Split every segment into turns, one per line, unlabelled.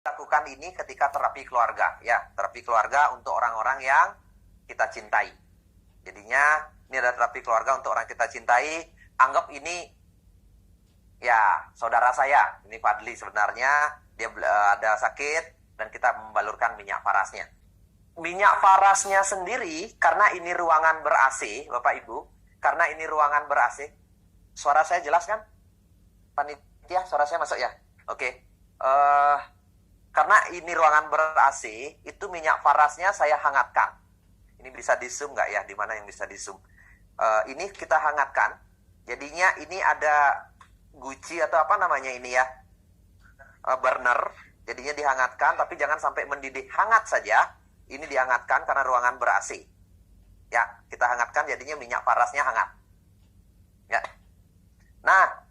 lakukan ini ketika terapi keluarga, ya, terapi keluarga untuk orang-orang yang kita cintai. Jadinya ini ada terapi keluarga untuk orang kita cintai. Anggap ini ya saudara saya, ini Fadli sebenarnya dia ada sakit dan kita membalurkan minyak parasnya. Minyak parasnya sendiri karena ini ruangan ber-AC, Bapak Ibu, karena ini ruangan ber-AC. Suara saya jelas kan? Panitia, suara saya masuk ya? Oke. Karena ini ruangan ber-AC, itu minyak parasnya saya hangatkan. Ini bisa di zoom nggak ya? Di mana yang bisa di zoom? Ini kita hangatkan. Jadinya ini ada guci atau apa namanya ini ya? Burner. Jadinya dihangatkan, tapi jangan sampai mendidih. Hangat saja. Ini dihangatkan karena ruangan ber-AC. Ya, kita hangatkan jadinya minyak parasnya hangat. Ya. Nah,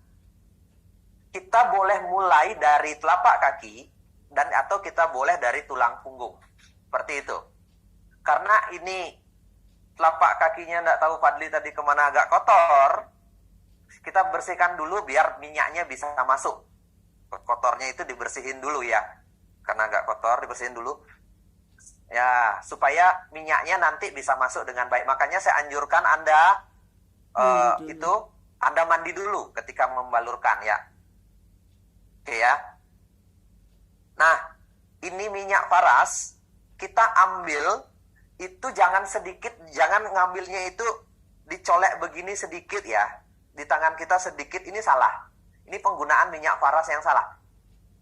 kita boleh mulai dari telapak kaki dan atau kita boleh dari tulang punggung. Seperti itu. Karena ini telapak kakinya enggak tahu Fadli tadi kemana agak kotor, kita bersihkan dulu biar minyaknya bisa masuk. Kotornya itu dibersihin dulu ya. Karena agak kotor dibersihin dulu. Ya, supaya minyaknya nanti bisa masuk dengan baik. Makanya saya anjurkan Anda Anda mandi dulu ketika membalurkan ya. Oke ya. Nah, ini minyak paras kita ambil itu jangan sedikit, jangan ngambilnya itu dicolek begini sedikit ya. Di tangan kita sedikit, ini salah. Ini penggunaan minyak paras yang salah.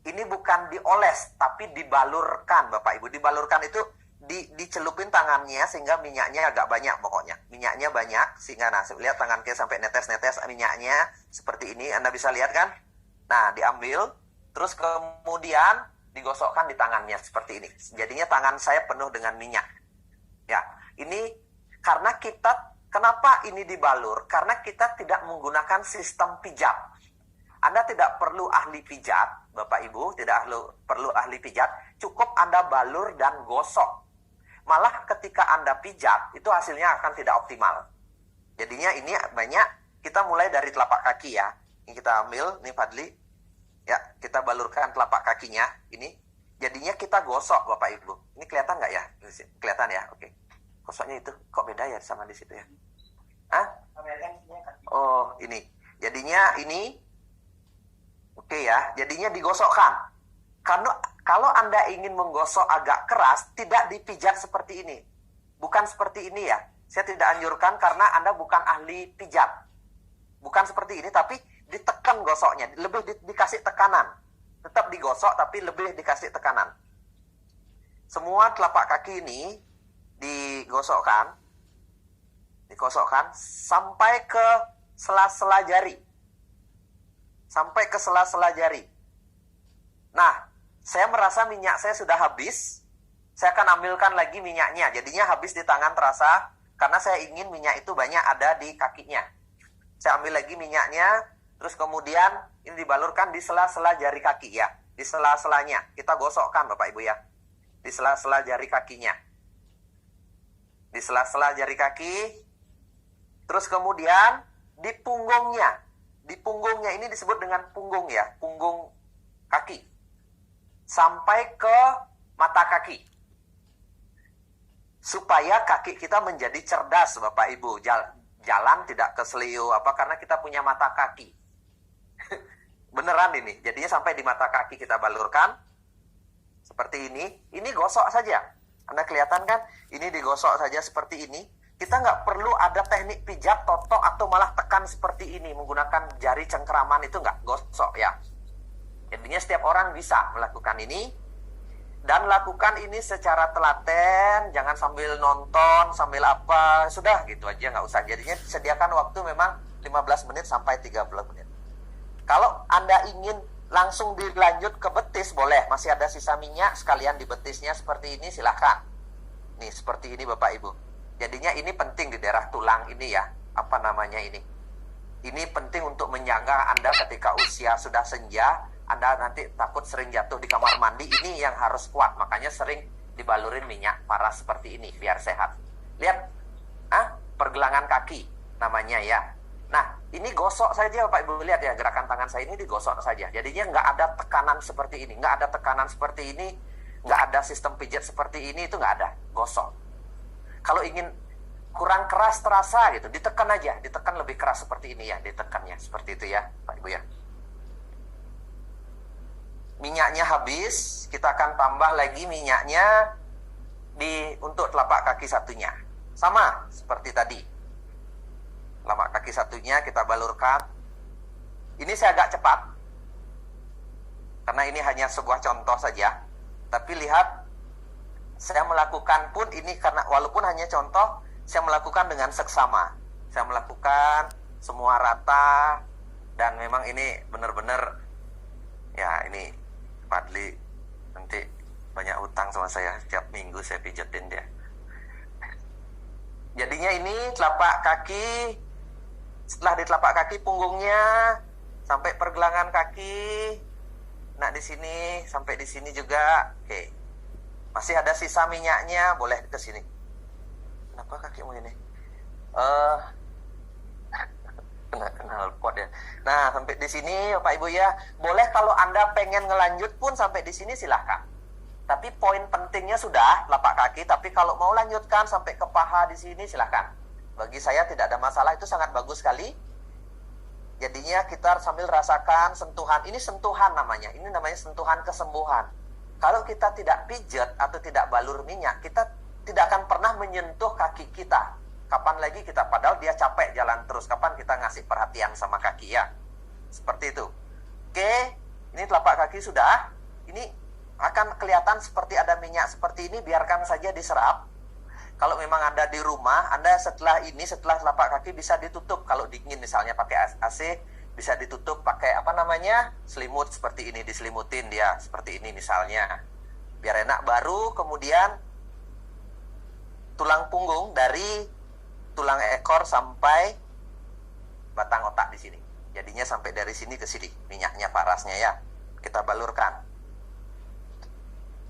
Ini bukan dioles, tapi dibalurkan Bapak Ibu. Dibalurkan itu dicelupin tangannya sehingga minyaknya agak banyak pokoknya. Minyaknya banyak sehingga lihat tangan kita sampai netes-netes minyaknya seperti ini. Anda bisa lihat kan? Nah, diambil terus kemudian digosokkan di tangannya seperti ini. Jadinya tangan saya penuh dengan minyak. Ya, ini karena kenapa ini dibalur? Karena kita tidak menggunakan sistem pijat. Anda tidak perlu ahli pijat, Bapak Ibu, tidak perlu ahli pijat. Cukup Anda balur dan gosok. Malah ketika Anda pijat, itu hasilnya akan tidak optimal. Jadinya ini banyak, kita mulai dari telapak kaki ya. Ini kita ambil, ini Fadli. Ya, kita balurkan telapak kakinya, ini. Jadinya kita gosok, Bapak Ibu. Ini kelihatan nggak ya? Kelihatan ya? Oke. Gosoknya itu, kok beda ya sama di situ ya? Hah? Oh, ini. Jadinya ini, oke ya. Jadinya digosokkan. Karena kalau Anda ingin menggosok agak keras, tidak dipijat seperti ini. Bukan seperti ini ya. Saya tidak anjurkan karena Anda bukan ahli pijat. Bukan seperti ini, tapi ditekan gosoknya, lebih dikasih tekanan. Tetap digosok tapi lebih dikasih tekanan. Semua telapak kaki ini digosokkan sampai ke sela-sela jari. Sampai ke sela-sela jari. Nah, saya merasa minyak saya sudah habis. Saya akan ambilkan lagi minyaknya. Jadinya habis di tangan terasa karena saya ingin minyak itu banyak ada di kakinya. Saya ambil lagi minyaknya. Terus kemudian ini dibalurkan di sela-sela jari kaki ya. Di sela-selanya. Kita gosokkan Bapak Ibu ya. Di sela-sela jari kakinya. Di sela-sela jari kaki. Terus kemudian di punggungnya. Di punggungnya ini disebut dengan punggung ya. Punggung kaki. Sampai ke mata kaki. Supaya kaki kita menjadi cerdas Bapak Ibu. Jalan tidak keseliu karena kita punya mata kaki. Beneran ini. Jadinya sampai di mata kaki kita balurkan. Seperti ini. Ini gosok saja. Anda kelihatan kan? Ini digosok saja seperti ini. Kita nggak perlu ada teknik pijat, totok, atau malah tekan seperti ini. Menggunakan jari cengkeraman itu nggak gosok ya. Jadinya setiap orang bisa melakukan ini. Dan lakukan ini secara telaten. Jangan sambil nonton, sambil apa. Sudah gitu aja, nggak usah. Jadinya sediakan waktu memang 15 menit sampai 30 menit. Kalau Anda ingin langsung dilanjut ke betis, boleh. Masih ada sisa minyak, sekalian di betisnya seperti ini, silahkan. Nih, seperti ini Bapak Ibu. Jadinya ini penting di daerah tulang ini ya. Apa namanya ini? Ini penting untuk menjaga Anda ketika usia sudah senja. Anda nanti takut sering jatuh di kamar mandi. Ini yang harus kuat. Makanya sering dibalurin minyak paras seperti ini, biar sehat. Lihat, pergelangan kaki namanya ya. Nah, Ini gosok saja Bapak Ibu, lihat ya gerakan tangan saya ini digosok saja. Jadinya nggak ada tekanan seperti ini, nggak ada tekanan seperti ini, nggak ada sistem pijat seperti ini, itu nggak ada. Gosok. Kalau ingin kurang keras terasa gitu, ditekan aja, ditekan lebih keras seperti ini ya, ditekannya seperti itu ya Pak Ibu ya. Minyaknya habis, kita akan tambah lagi minyaknya untuk telapak kaki satunya. Sama seperti tadi. Telapak kaki satunya kita balurkan. Ini saya agak cepat, karena ini hanya sebuah contoh saja. Tapi lihat, saya melakukan pun ini karena walaupun hanya contoh, saya melakukan dengan seksama. Saya melakukan semua rata, dan memang ini benar-benar, ya ini Fadli nanti banyak utang sama saya, setiap minggu saya pijetin dia. Jadinya ini telapak kaki, setelah di telapak kaki punggungnya sampai pergelangan kaki. Nah di sini sampai di sini juga. Oke. Masih ada sisa minyaknya, boleh ke sini. Kenapa kakimu ini? Kenal pot ya. Nah, sampai di sini Bapak Ibu ya. Boleh kalau Anda pengen ngelanjut pun sampai di sini silahkan. Tapi poin pentingnya sudah telapak kaki, tapi kalau mau lanjutkan sampai ke paha di sini silahkan. Bagi saya tidak ada masalah, itu sangat bagus sekali. Jadinya kita sambil rasakan sentuhan. Ini sentuhan namanya. Ini namanya sentuhan kesembuhan. Kalau kita tidak pijat atau tidak balur minyak, kita tidak akan pernah menyentuh kaki kita. Kapan lagi kita, padahal dia capek jalan terus, kapan kita ngasih perhatian sama kaki ya. Seperti itu. Oke, ini telapak kaki sudah. Ini akan kelihatan seperti ada minyak seperti ini, biarkan saja diserap. Kalau memang Anda di rumah, Anda setelah telapak kaki bisa ditutup. Kalau dingin misalnya pakai AC, bisa ditutup pakai apa namanya? Selimut seperti ini, diselimutin dia seperti ini misalnya. Biar enak. Baru kemudian tulang punggung dari tulang ekor sampai batang otak di sini. Jadinya sampai dari sini ke sini minyaknya, parasnya ya. Kita balurkan.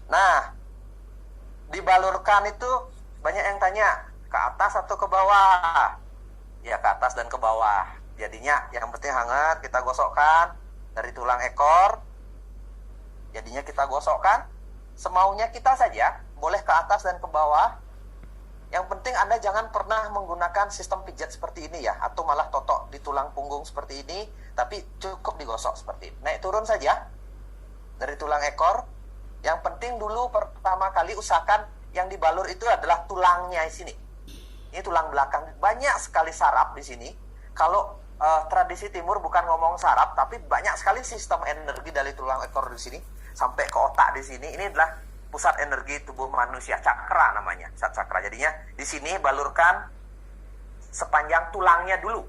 Nah, dibalurkan itu banyak yang tanya, ke atas atau ke bawah? Ya, ke atas dan ke bawah. Jadinya yang penting hangat, kita gosokkan dari tulang ekor. Jadinya kita gosokkan semaunya kita saja, boleh ke atas dan ke bawah. Yang penting Anda jangan pernah menggunakan sistem pijat seperti ini ya, atau malah totok di tulang punggung seperti ini, tapi cukup digosok seperti ini. Naik turun saja dari tulang ekor. Yang penting dulu pertama kali usahakan yang dibalur itu adalah tulangnya di sini. Ini tulang belakang. Banyak sekali saraf di sini. Kalau tradisi timur bukan ngomong saraf, tapi banyak sekali sistem energi dari tulang ekor di sini sampai ke otak di sini. Ini adalah pusat energi tubuh manusia, cakra namanya, pusat cakra. Jadinya di sini balurkan sepanjang tulangnya dulu,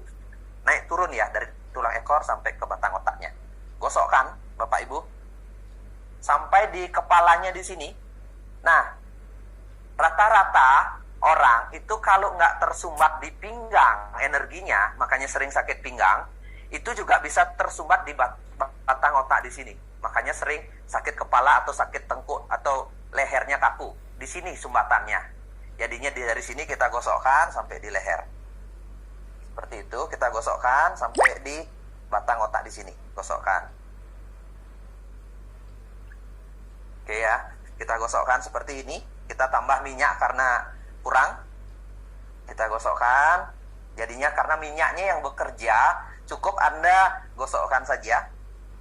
naik turun ya dari tulang ekor sampai ke batang otaknya. Gosokkan Bapak Ibu sampai di kepalanya di sini. Nah, rata-rata orang itu kalau nggak tersumbat di pinggang energinya, makanya sering sakit pinggang, itu juga bisa tersumbat di batang otak di sini. Makanya sering sakit kepala atau sakit tengkuk atau lehernya kaku. Di sini sumbatannya. Jadinya dari sini kita gosokkan sampai di leher. Seperti itu, kita gosokkan sampai di batang otak di sini. Gosokkan. Oke ya, kita gosokkan seperti ini. Kita tambah minyak karena kurang. Kita gosokkan. Jadinya karena minyaknya yang bekerja, cukup Anda gosokkan saja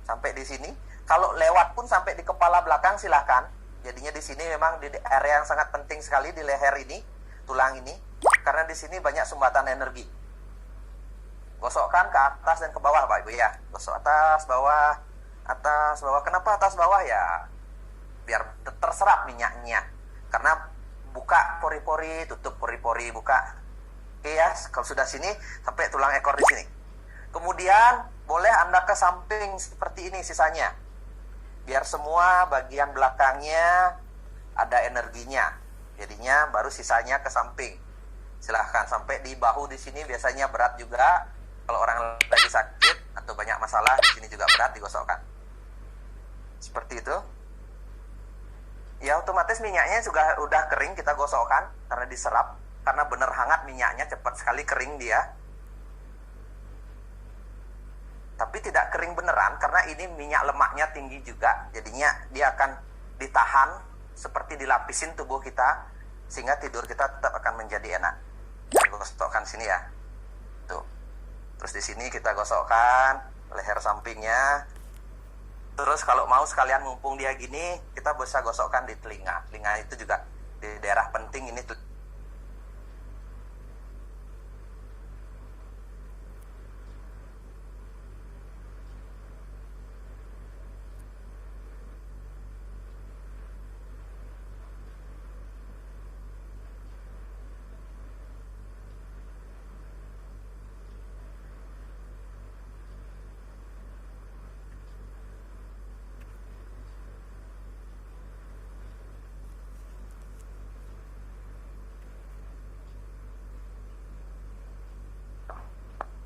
sampai di sini. Kalau lewat pun sampai di kepala belakang silahkan. Jadinya di sini memang di area yang sangat penting sekali di leher ini, tulang ini, karena di sini banyak sumbatan energi. Gosokkan ke atas dan ke bawah Pak Ibu ya. Gosok atas, bawah, atas, bawah. Kenapa atas bawah ya? Biar terserap minyaknya. Karena buka pori-pori, tutup pori-pori, buka. Oke ya, kalau sudah sini sampai tulang ekor di sini. Kemudian boleh Anda ke samping seperti ini sisanya. Biar semua bagian belakangnya ada energinya. Jadinya baru sisanya ke samping. Silahkan sampai di bahu di sini biasanya berat juga. Kalau orang lagi sakit atau banyak masalah di sini juga berat, digosokkan. Seperti itu. Ya otomatis minyaknya juga udah kering, kita gosokkan karena diserap. Karena bener hangat minyaknya, cepat sekali kering dia. tapi tidak kering beneran karena ini minyak lemaknya tinggi juga, jadinya dia akan ditahan seperti dilapisin tubuh kita sehingga tidur kita tetap akan menjadi enak. Saya gosokkan sini ya, tuh. Terus di sini kita gosokkan leher sampingnya. Terus kalau mau sekalian mumpung dia gini, kita bisa gosokkan di telinga. Telinga itu juga di daerah penting ini tuh.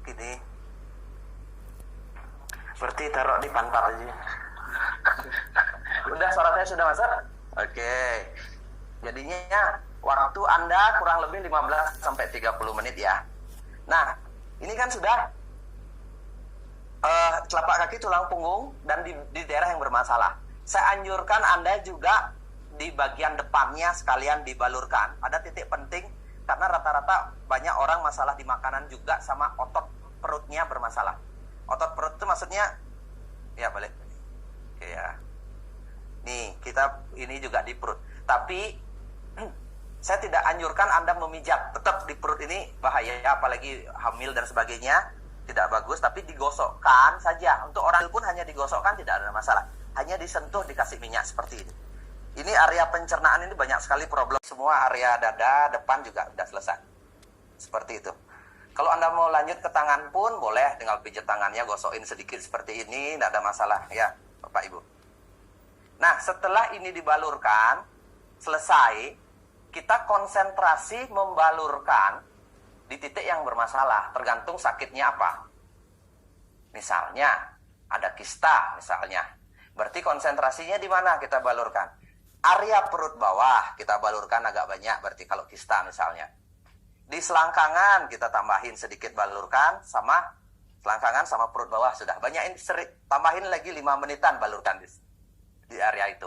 Gini. Berarti taruh di pantat aja. Udah, suaranya sudah masuk? Oke. Jadinya waktu Anda kurang lebih 15 sampai 30 menit ya. Nah, ini kan sudah telapak kaki, tulang punggung, dan di daerah yang bermasalah. Saya anjurkan Anda juga di bagian depannya sekalian dibalurkan. Ada titik penting karena rata-rata banyak orang masalah di makanan juga sama otot perutnya bermasalah. Otot perut itu maksudnya ya balik. Oke ya. Nih, kita ini juga di perut. Tapi saya tidak anjurkan Anda memijat. Tetap di perut ini bahaya, apalagi hamil dan sebagainya, tidak bagus, tapi digosokkan saja. Untuk orang pun hanya digosokkan tidak ada masalah. Hanya disentuh, dikasih minyak seperti ini. Ini area pencernaan ini banyak sekali problem. Semua area dada, depan juga sudah selesai. Seperti itu. Kalau Anda mau lanjut ke tangan pun boleh, tinggal pijat tangannya, gosokin sedikit seperti ini, tidak ada masalah ya Bapak Ibu. Nah, setelah ini dibalurkan, selesai, kita konsentrasi membalurkan di titik yang bermasalah, tergantung sakitnya apa. Misalnya, ada kista misalnya. Berarti konsentrasinya di mana kita balurkan? Area perut bawah kita balurkan agak banyak, berarti kalau kista misalnya. Di selangkangan kita tambahin sedikit balurkan, sama selangkangan sama perut bawah sudah. Banyakin, tambahin lagi 5 menitan balurkan di area itu.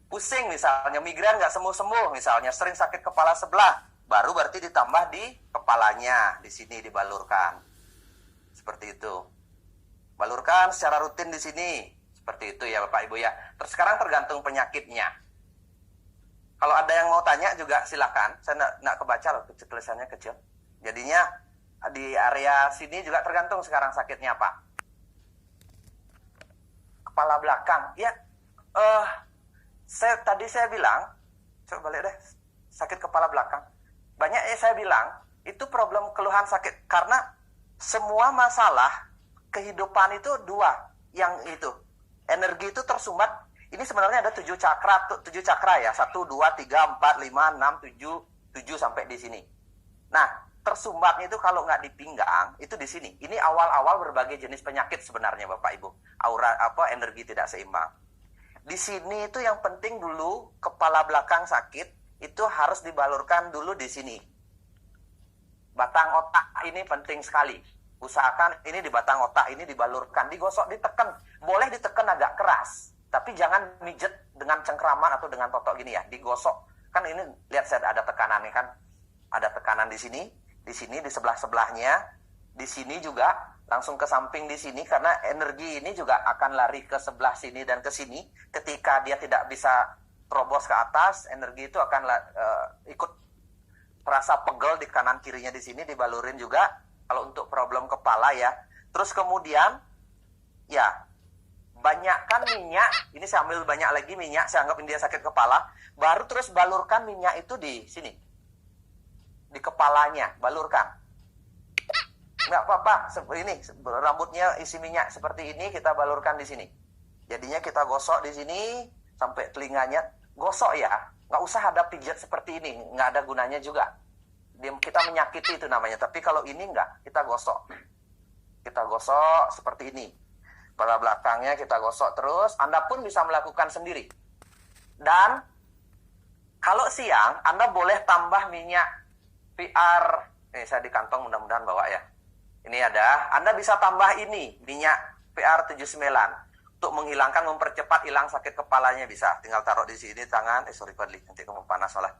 Pusing misalnya, migrain nggak sembuh-sembuh misalnya, sering sakit kepala sebelah, baru berarti ditambah di kepalanya, di sini dibalurkan. Seperti itu. Balurkan secara rutin di sini. Seperti itu ya Bapak Ibu ya. Terus sekarang tergantung penyakitnya. Kalau ada yang mau tanya juga silakan. Saya nggak kebaca loh, tulisannya kecil. Jadinya di area sini juga tergantung sekarang sakitnya apa. Kepala belakang. Ya, tadi saya bilang, coba balik deh, sakit kepala belakang. Banyak saya bilang, itu problem keluhan sakit. Karena semua masalah kehidupan itu dua. Yang itu, energi itu tersumbat. Ini sebenarnya ada 7 cakra ya. 1, 2, 3, 4, 5, 6, 7 sampai di sini. Nah, tersumbatnya itu kalau nggak di pinggang, itu di sini. Ini awal-awal berbagai jenis penyakit sebenarnya Bapak Ibu. Energi tidak seimbang. Di sini itu yang penting dulu, kepala belakang sakit, itu harus dibalurkan dulu di sini. Batang otak ini penting sekali. Usahakan ini di batang otak ini dibalurkan, digosok, ditekan. Boleh ditekan agak keras, tapi jangan mijet dengan cengkraman atau dengan totok gini ya, digosok. Kan ini lihat saya ada tekanan nih kan. Ada tekanan di sini, di sebelah-sebelahnya, di sini juga, langsung ke samping di sini, karena energi ini juga akan lari ke sebelah sini dan ke sini. Ketika dia tidak bisa terobos ke atas, energi itu akan ikut terasa pegel di kanan kirinya di sini, dibalurin juga. Kalau untuk problem kepala ya. Terus kemudian, ya, banyakkan minyak. Ini saya ambil banyak lagi minyak, saya anggap dia sakit kepala. Baru terus balurkan minyak itu di sini. Di kepalanya, balurkan. Nggak apa-apa, ini rambutnya isi minyak seperti ini, kita balurkan di sini. Jadinya kita gosok di sini, sampai telinganya. Gosok ya, nggak usah ada pijat seperti ini, nggak ada gunanya juga. Kita menyakiti itu namanya. Tapi kalau ini nggak, kita gosok. Kita gosok seperti ini. Kepala belakangnya kita gosok terus. Anda pun bisa melakukan sendiri. Dan kalau siang, Anda boleh tambah minyak PR. Saya di kantong mudah-mudahan bawa ya. Ini ada, Anda bisa tambah ini, minyak PR79. Untuk menghilangkan, mempercepat hilang sakit kepalanya bisa. Tinggal taruh di sini tangan, sorry Fadli, nanti kamu panas malah.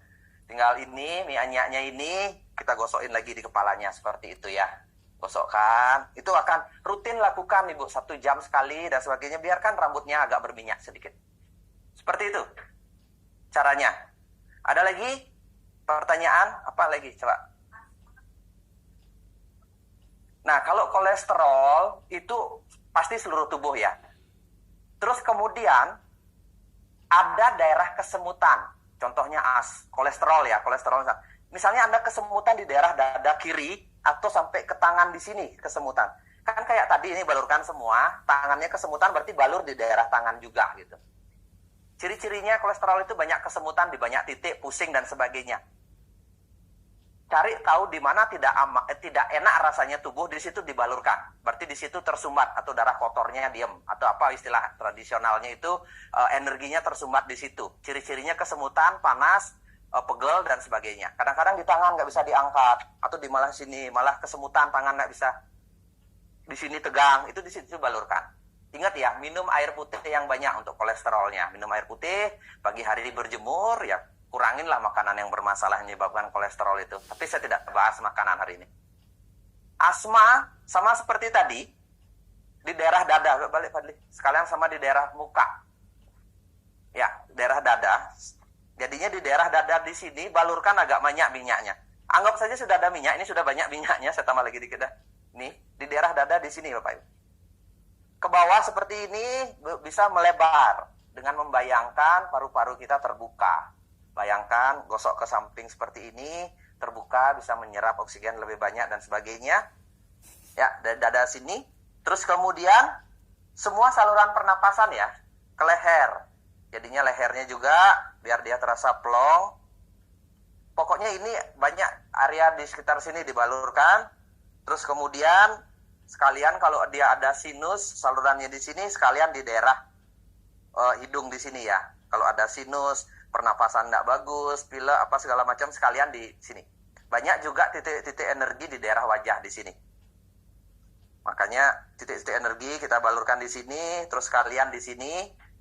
Tinggal ini, minyaknya ini, kita gosokin lagi di kepalanya, seperti itu ya. Gosokkan, itu akan rutin lakukan Ibu, 1 jam sekali dan sebagainya. Biarkan rambutnya agak berminyak sedikit. Seperti itu caranya. Ada lagi pertanyaan? Apa lagi? Coba. Nah, kalau kolesterol itu pasti seluruh tubuh ya. Terus kemudian ada daerah kesemutan. Contohnya kolesterol ya, kolesterol. Misalnya Anda kesemutan di daerah dada kiri atau sampai ke tangan di sini kesemutan. Kan kayak tadi ini balurkan semua, tangannya kesemutan berarti balur di daerah tangan juga gitu. Ciri-cirinya kolesterol itu banyak kesemutan di banyak titik, pusing dan sebagainya. Cari tahu di mana tidak enak rasanya tubuh, di situ dibalurkan. Berarti di situ tersumbat atau darah kotornya diem atau apa istilah tradisionalnya itu energinya tersumbat di situ. Ciri-cirinya kesemutan, panas, pegel dan sebagainya. Kadang-kadang di tangan nggak bisa diangkat atau di malah sini malah kesemutan tangan nggak bisa. Di sini tegang, itu di situ balurkan. Ingat ya, minum air putih yang banyak untuk kolesterolnya. Minum air putih, pagi hari berjemur ya. Kuranginlah makanan yang bermasalah menyebabkan kolesterol itu. Tapi saya tidak bahas makanan hari ini. Asma, sama seperti tadi, di daerah dada. Balik, Fadli. Sekalian sama di daerah muka. Ya, daerah dada. Jadinya di daerah dada di sini, balurkan agak banyak minyaknya. Anggap saja sudah ada minyak, ini sudah banyak minyaknya. Saya tambah lagi dikit dah. Nih, di daerah dada di sini, Bapak Ibu. Ke bawah seperti ini, bisa melebar. Dengan membayangkan paru-paru kita terbuka. Bayangkan gosok ke samping seperti ini, terbuka, bisa menyerap oksigen lebih banyak dan sebagainya. Ya, dari dada sini. Terus kemudian semua saluran pernapasan ya, ke leher. Jadinya lehernya juga biar dia terasa plong. Pokoknya ini banyak area di sekitar sini dibalurkan. Terus kemudian sekalian kalau dia ada sinus, salurannya di sini, sekalian di daerah hidung di sini ya. Kalau ada sinus, pernapasan tidak bagus, pilek, apa segala macam sekalian di sini. Banyak juga titik-titik energi di daerah wajah di sini. Makanya titik-titik energi kita balurkan di sini, terus sekalian di sini,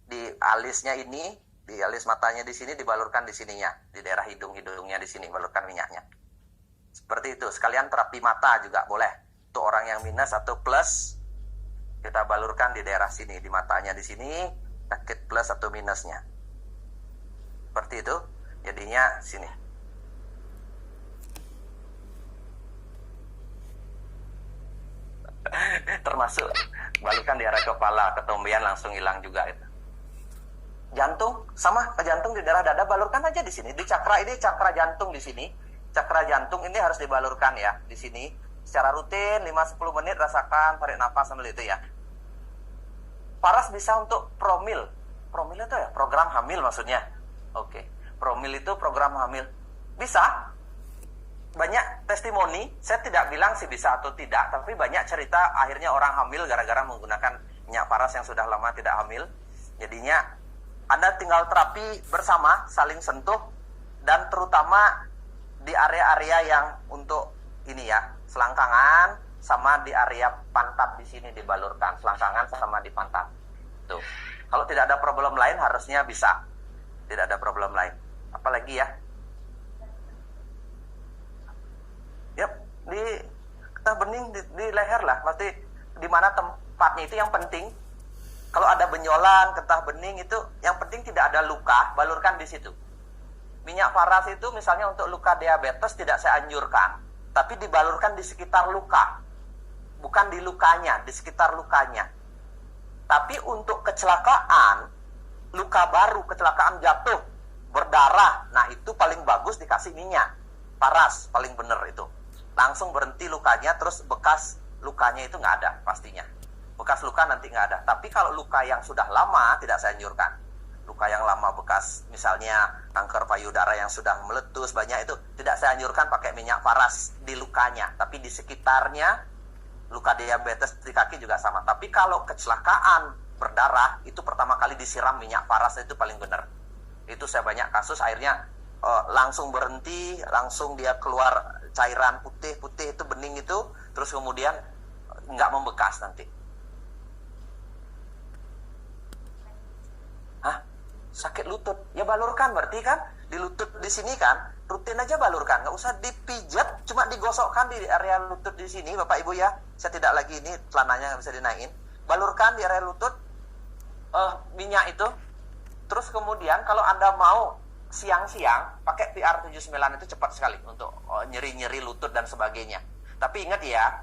di alisnya ini, di alis matanya di sini dibalurkan di sininya, di daerah hidungnya di sini balurkan minyaknya. Seperti itu. Sekalian terapi mata juga boleh. Untuk orang yang minus atau plus, kita balurkan di daerah sini, di matanya di sini, sakit plus atau minusnya. Seperti itu, jadinya sini. Termasuk balikan di area kepala, ketombean langsung hilang juga itu. Jantung, sama ke jantung di daerah dada, balurkan aja di sini. Di cakra ini, cakra jantung di sini. Cakra jantung ini harus dibalurkan ya, di sini. Secara rutin, 5-10 menit rasakan, tarik nafas sambil itu ya. Paras bisa untuk promil. Promil itu ya, program hamil maksudnya. Oke, promil itu program hamil. Bisa. Banyak testimoni, saya tidak bilang sih bisa atau tidak, tapi banyak cerita akhirnya orang hamil gara-gara menggunakan minyak paras yang sudah lama tidak hamil. Jadinya Anda tinggal terapi bersama, saling sentuh, dan terutama di area-area yang untuk ini ya, selangkangan sama di area pantat di sini dibalurkan, selangkangan sama di pantat. Tuh. Kalau tidak ada problem lain harusnya bisa. Tidak ada problem lain. Apalagi ya? Yap, di getah bening di leher lah, pasti di mana tempatnya itu yang penting. Kalau ada benjolan, getah bening itu yang penting tidak ada luka, balurkan di situ. Minyak paras itu misalnya untuk luka diabetes tidak saya anjurkan, tapi dibalurkan di sekitar luka. Bukan di lukanya, di sekitar lukanya. Tapi untuk kecelakaan, luka baru, kecelakaan jatuh, berdarah, nah itu paling bagus dikasih minyak paras, paling bener itu. Langsung berhenti lukanya, terus bekas lukanya itu nggak ada pastinya. Bekas luka nanti nggak ada. Tapi kalau luka yang sudah lama tidak saya anjurkan. Luka yang lama bekas misalnya kanker payudara yang sudah meletus banyak itu tidak saya anjurkan pakai minyak paras di lukanya. Tapi di sekitarnya luka diabetes di kaki juga sama. Tapi kalau kecelakaan berdarah itu pertama kali disiram minyak paras itu paling benar. Itu saya banyak kasus akhirnya langsung berhenti, langsung dia keluar cairan putih itu bening itu, terus kemudian nggak membekas nanti. Hah? Sakit lutut? Ya balurkan berarti kan? Di lutut di sini kan? Rutin aja balurkan, nggak usah dipijat, cuma digosokkan di area lutut di sini, Bapak Ibu ya. Saya tidak lagi ini celananya nggak bisa dinaikin. Balurkan di area lutut minyak itu. Terus kemudian kalau Anda mau siang-siang pakai PR79 itu cepat sekali untuk nyeri-nyeri lutut dan sebagainya. Tapi ingat ya,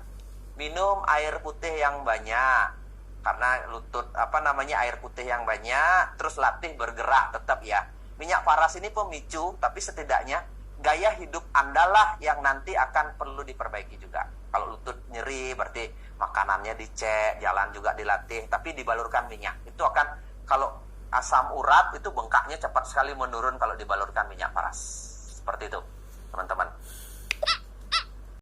minum air putih yang banyak. Karena lutut air putih yang banyak, terus latih bergerak tetap ya. Minyak paras ini pemicu, tapi setidaknya gaya hidup Anda lah yang nanti akan perlu diperbaiki juga. Kalau lutut nyeri berarti makanannya dicek, jalan juga dilatih, tapi dibalurkan minyak. Itu akan, kalau asam urat itu bengkaknya cepat sekali menurun kalau dibalurkan minyak paras. Seperti itu, teman-teman.